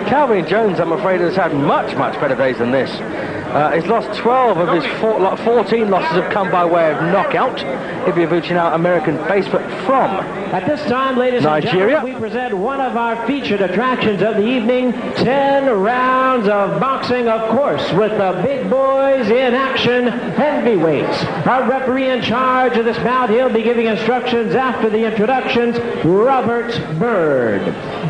Calvin Jones, I'm afraid, has had much better days than this. He's lost 12 of his 14 losses have come by way of knockout. Ibeabuchi, now American base, but from at this time, ladies Nigeria. and gentlemen, we present one of our featured attractions of the evening, 10 rounds of boxing, of course, with the big boys in action, heavyweights. Our referee in charge of this bout, he'll be giving instructions after the introductions, Robert Bird.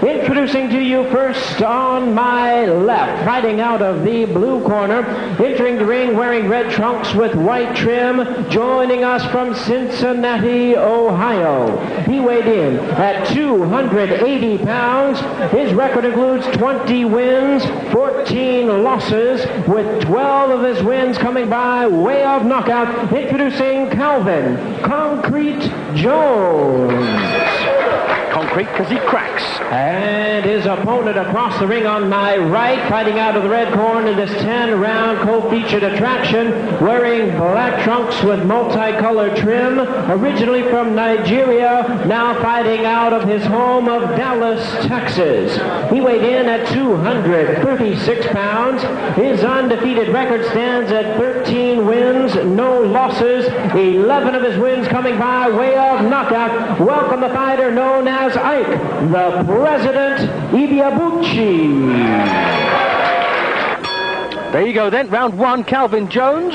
Introducing to you first on my left, fighting out of the blue corner, entering the ring wearing red trunks with white trim, joining us from Cincinnati, Ohio. He weighed in at 280 pounds. His record includes 20 wins, 14 losses, with 12 of his wins coming by way of knockout. Introducing Calvin Concrete Jones. Concrete because he cracks. And his opponent across the ring on my right, fighting out of the red corner, this 10-round co-featured attraction, wearing black trunks with multicolored trim, originally from Nigeria, now fighting out of his home of Dallas, Texas. He weighed in at 236 pounds. His undefeated record stands at 13 wins, no losses, 11 of his wins coming by way of knockout. Welcome the fighter known as Ike, the President Ibeabuchi. There you go then, round one, Calvin Jones.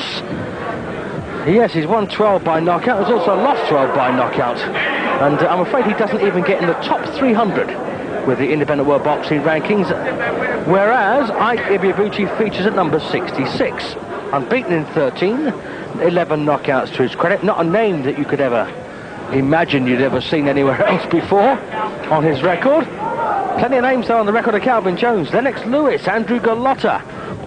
Yes, he's won 12 by knockout. He's also lost 12 by knockout. And I'm afraid he doesn't even get in the top 300 with the Independent World Boxing Rankings, whereas Ike Ibeabuchi features at number 66. Unbeaten in 13, 11 knockouts to his credit. Not a name that you could ever imagine you'd ever seen anywhere else before on his record. Plenty of names though on the record of Calvin Jones. Lennox Lewis, Andrew Galotta,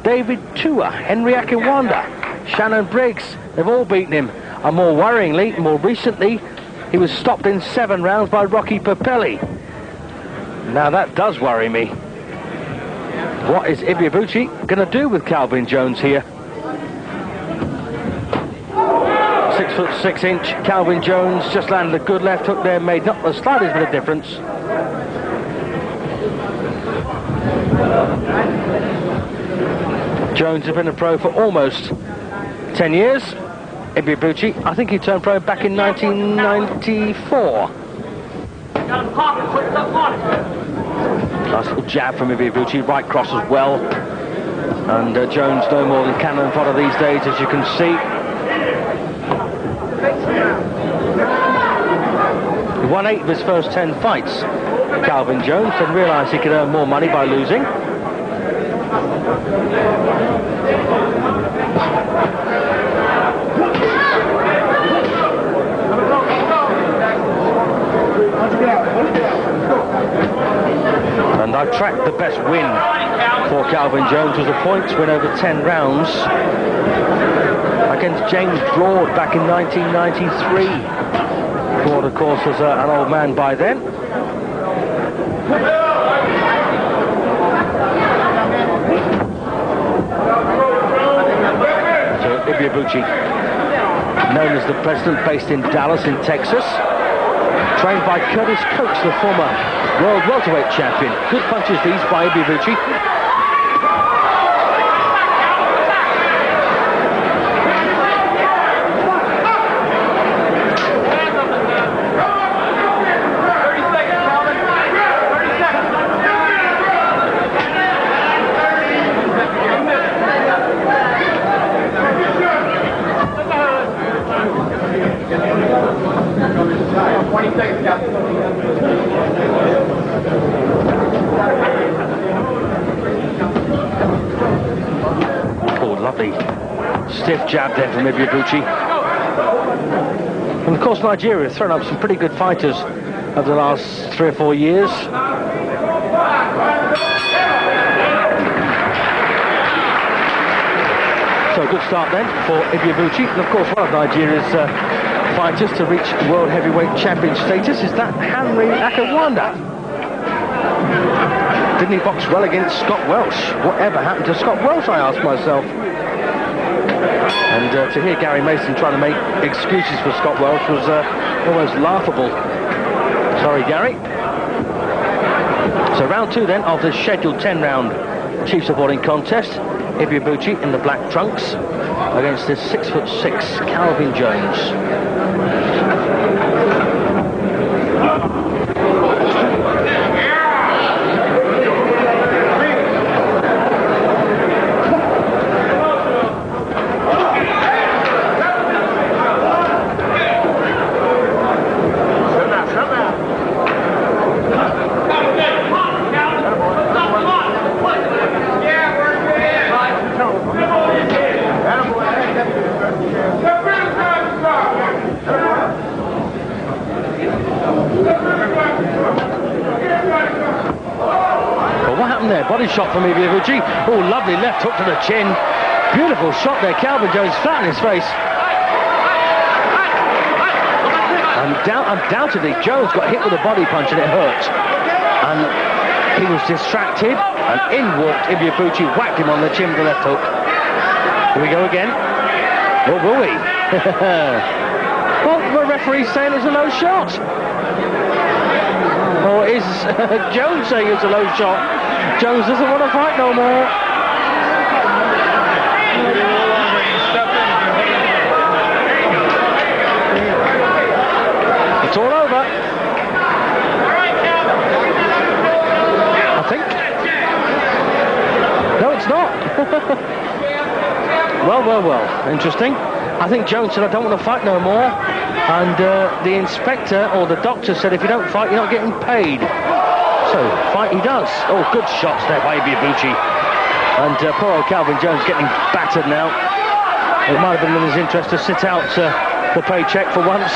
David Tua, Henry Akewanda, Shannon Briggs. They've all beaten him. And more worryingly, more recently, he was stopped in 7 rounds by Rocky Papelli. Now that does worry me. What is Ibeabuchi going to do with Calvin Jones here? 6'6" Calvin Jones just landed a good left hook there, made not the slightest bit of difference. Jones has been a pro for almost 10 years. Ibeabuchi, I think he turned pro back in 1994. Nice little jab from Ibeabuchi, right cross as well. And Jones no more than cannon fodder these days, as you can see. He won 8 of his first 10 fights. Calvin Jones didn't realise he could earn more money by losing. And I tracked the best win for Calvin Jones was a points win over 10 rounds against James Broad back in 1993. Broad, of course, was an old man by then. So Ibeabuchi, known as the President, based in Dallas in Texas, trained by Curtis Coates, the former world welterweight champion. Good punches these by Ibeabuchi. Lovely stiff jab there from Ibeabuchi. And of course Nigeria has thrown up some pretty good fighters over the last 3 or 4 years. So a good start then for Ibeabuchi. And of course one of Nigeria's fighters to reach world heavyweight champion status is that Henry Akewanda. Didn't he box well against Scott Welsh? Whatever happened to Scott Welsh, I asked myself. And to hear Gary Mason trying to make excuses for Scott Welsh was almost laughable. Sorry, Gary. So round 2 then of the scheduled 10-round chief supporting contest. Ibeabuchi in the black trunks against this 6'6" Calvin Jones. What happened there? Body shot from Ibeabuchi. Oh, lovely left hook to the chin. Beautiful shot there. Calvin Jones flat in his face. Undoubtedly, Jones got hit with a body punch and it hurt. And he was distracted. And in walked Ibeabuchi, whacked him on the chin with the left hook. Here we go again. Or will we? Well, the referee's saying it's a low shot. Or is Jones saying it's a low shot? Jones doesn't want to fight no more. It's all over. I think. No, it's not. Well. Interesting. I think Jones said, I don't want to fight no more. And the inspector or the doctor said, if you don't fight, you're not getting paid. So, fight he does. Oh, good shots there by Ibeabuchi. And poor old Calvin Jones getting battered now. It might have been in his interest to sit out the paycheck for once.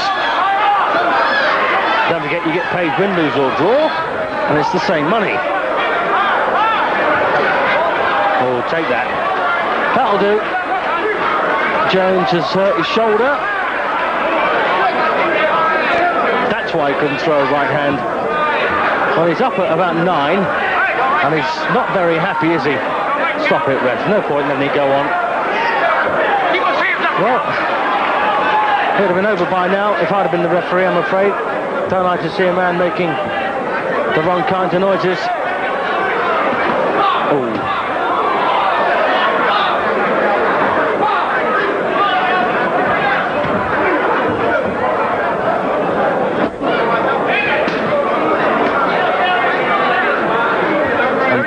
Don't forget, you get paid win, lose or draw. And it's the same money. Oh, take that. That'll do. Jones has hurt his shoulder. That's why he couldn't throw a right hand. Well, he's up at about 9, and he's not very happy, is he? Stop it, ref. No point in letting it go on. Well, it would have been over by now if I'd have been the referee, I'm afraid. Don't like to see a man making the wrong kinds of noises. Oh.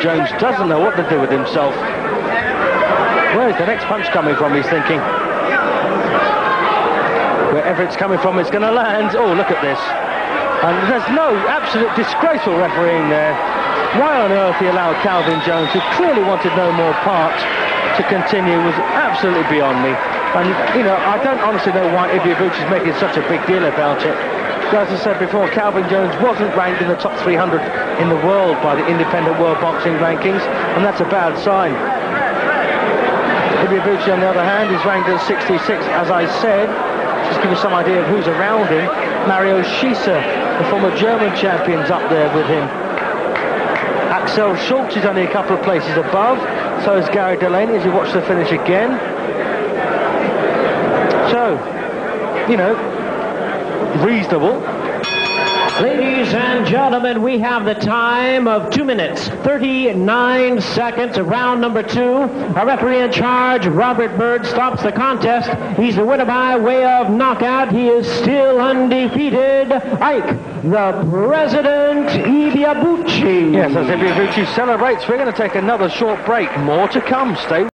Jones doesn't know what to do with himself. Where's the next punch coming from, he's thinking. Wherever it's coming from, it's going to land. Oh, look at this. And there's no absolute disgraceful refereeing there. Why on earth he allowed Calvin Jones, who clearly wanted no more part, to continue was absolutely beyond me. And, you know, I don't honestly know why Ibeabuchi is making such a big deal about it. As I said before, Calvin Jones wasn't ranked in the top 300 in the world by the independent world boxing rankings, and that's a bad sign. Ibeabuchi, on the other hand, is ranked at 66, as I said. Just give you some idea of who's around him. Mario Schieser, the former German champion's up there with him. Axel Schultz is only a couple of places above. So is Gary Delaney, as you watch the finish again. So, you know, reasonable. Ladies and gentlemen, we have the time of 2 minutes, 39 seconds of round number 2. Our referee in charge, Robert Bird, stops the contest. He's the winner by way of knockout. He is still undefeated. Ike, the President Ibeabuchi. Yes, as Ibeabuchi celebrates, we're going to take another short break. More to come. Stay